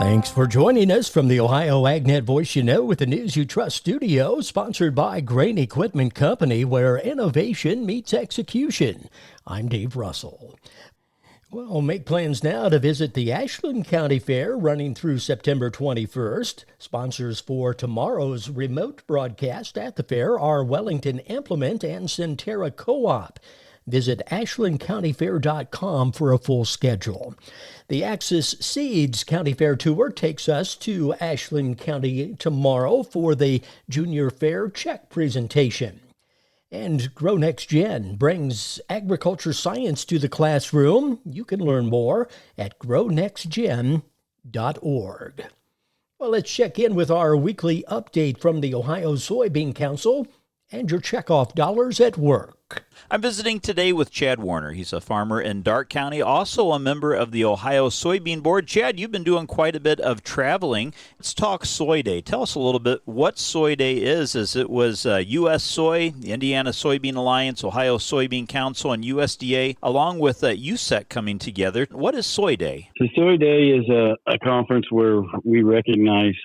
Thanks for joining us from the Ohio AgNet Voice You Know with the News You Trust studio, sponsored by Grain Equipment Company, where innovation meets execution. I'm Dave Russell. Well, make plans now to visit the Ashland County Fair running through September 21st. Sponsors for tomorrow's remote broadcast at the fair are Wellington Implement and Centerra Co-op. Visit ashlandcountyfair.com for a full schedule. The Axis Seeds County Fair Tour takes us to Ashland County tomorrow for the Junior Fair check presentation. And Grow Next Gen brings agriculture science to the classroom. You can learn more at grownextgen.org. Well, let's check in with our weekly update from the Ohio Soybean Council and your checkoff dollars at work. I'm visiting today with Chad Warner. He's a farmer in Darke County, also a member of the Ohio Soybean Board. Chad, you've been doing quite a bit of traveling. Let's talk Soy Day. Tell us a little bit what Soy Day is, as it was U.S. Soy, the Indiana Soybean Alliance, Ohio Soybean Council, and USDA, along with USEC coming together. What is Soy Day? So Soy Day is a conference where we recognize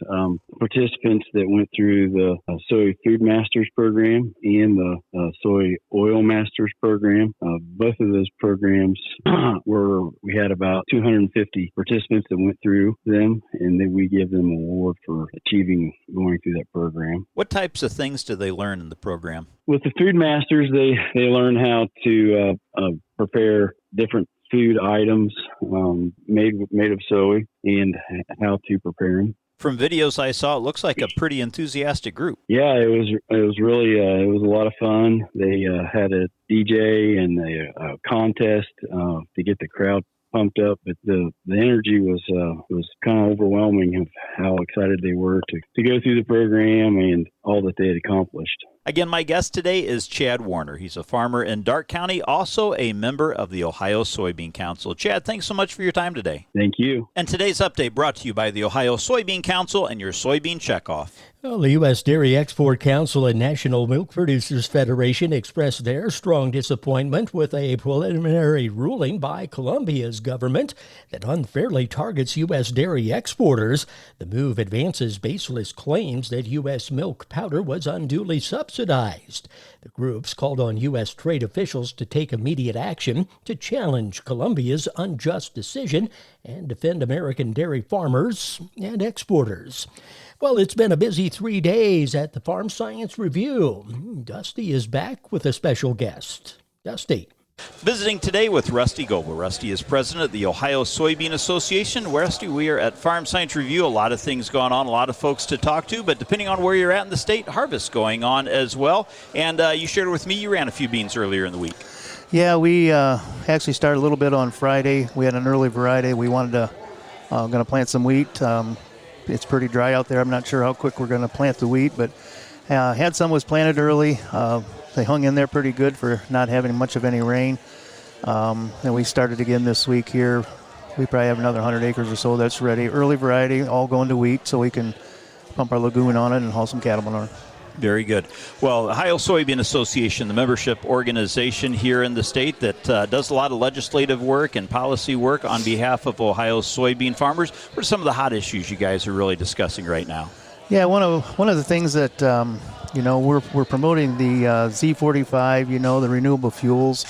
participants that went through the Soy Food Masters program and the Soy Oil Masters program. Both of those programs we had about 250 participants that went through them, and then we give them an award for achieving going through that program. What types of things do they learn in the program? With the Food Masters, they learn how to prepare different food items made of soy and how to prepare them. From videos I saw, it looks like a pretty enthusiastic group. Yeah, it was really it was a lot of fun. They had a DJ and a contest to get the crowd pumped up, but the energy was kind of overwhelming of how excited they were to go through the program and all that they had accomplished. Again, my guest today is Chad Warner. He's a farmer in Darke County, also a member of the Ohio Soybean Council. Chad, thanks so much for your time today. Thank you. And today's update brought to you by the Ohio Soybean Council and your soybean checkoff. Well, the U.S. Dairy Export Council and National Milk Producers Federation expressed their strong disappointment with a preliminary ruling by Colombia's government that unfairly targets U.S. dairy exporters. The move advances baseless claims that U.S. milk powder was unduly subsidized. The groups called on U.S. trade officials to take immediate action to challenge Colombia's unjust decision and defend American dairy farmers and exporters. Well, it's been a busy 3 days at the Farm Science Review. Dusty is back with a special guest. Dusty. Visiting today with Rusty Goebel. Rusty is president of the Ohio Soybean Association. Rusty, we are at Farm Science Review. A lot of things going on, a lot of folks to talk to, but depending on where you're at in the state, harvest going on as well. And you shared with me you ran a few beans earlier in the week. Yeah, we actually started a little bit on Friday. We had an early variety. We wanted to going to plant some wheat. It's pretty dry out there. I'm not sure how quick we're going to plant the wheat, but had some was planted early. They hung in there pretty good for not having much of any rain. And we started again this week here. We probably have another 100 acres or so that's ready. Early variety, all going to wheat, so we can pump our lagoon on it and haul some cattle manure. Very good. Well, Ohio Soybean Association, the membership organization here in the state that does a lot of legislative work and policy work on behalf of Ohio soybean farmers. What are some of the hot issues you guys are really discussing right now? Yeah, one of the things that we're promoting the Z45, the renewable fuels.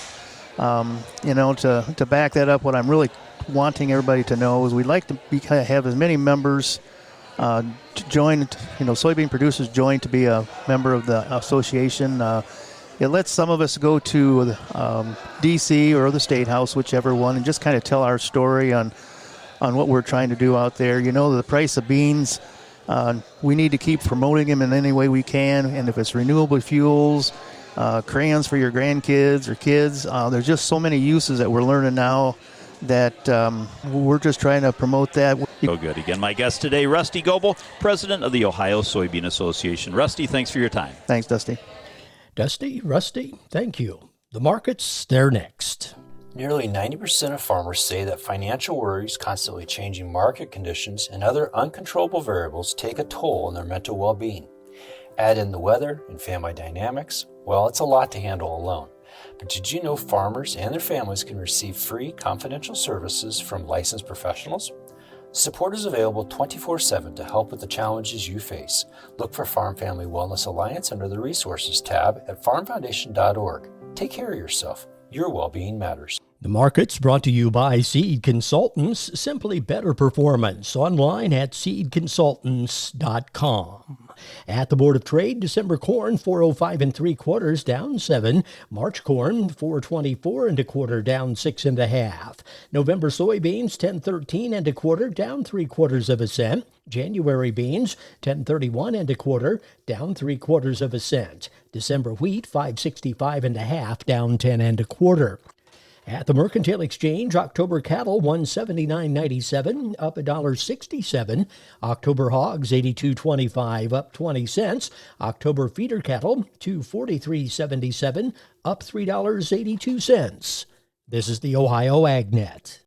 To back that up, what I'm really wanting everybody to know is we'd like to have as many members to join, soybean producers join to be a member of the association. It lets some of us go to D.C. or the State House, whichever one, and just kind of tell our story on what we're trying to do out there. The price of beans, we need to keep promoting them in any way we can, and if it's renewable fuels, crayons for your grandkids or kids, there's just so many uses that we're learning now that we're just trying to promote that. So good. Again, my guest today, Rusty Goebel, president of the Ohio Soybean Association. Rusty, thanks for your time. Thanks, Dusty. Dusty, Rusty, thank you. The markets, they're next. Nearly 90% of farmers say that financial worries, constantly changing market conditions, and other uncontrollable variables take a toll on their mental well-being. Add in the weather and family dynamics, well, it's a lot to handle alone. But did you know farmers and their families can receive free confidential services from licensed professionals? Support is available 24/7 to help with the challenges you face. Look for Farm Family Wellness Alliance under the Resources tab at farmfoundation.org. Take care of yourself. Your well-being matters. The market's brought to you by Seed Consultants, simply better performance, online at seedconsultants.com. At the Board of Trade, December corn 405 3/4 down 7, March corn 424 1/4 down 6 1/2, November soybeans 1013 1/4 down 3/4 cent, January beans 1031 1/4 down 3/4 cent, December wheat 565 1/2 down 10 1/4. At the Mercantile Exchange, October cattle 179.97 up $1.67. October hogs 82.25 up 20 cents. October feeder cattle 243.77 up $3.82. This is the Ohio AgNet.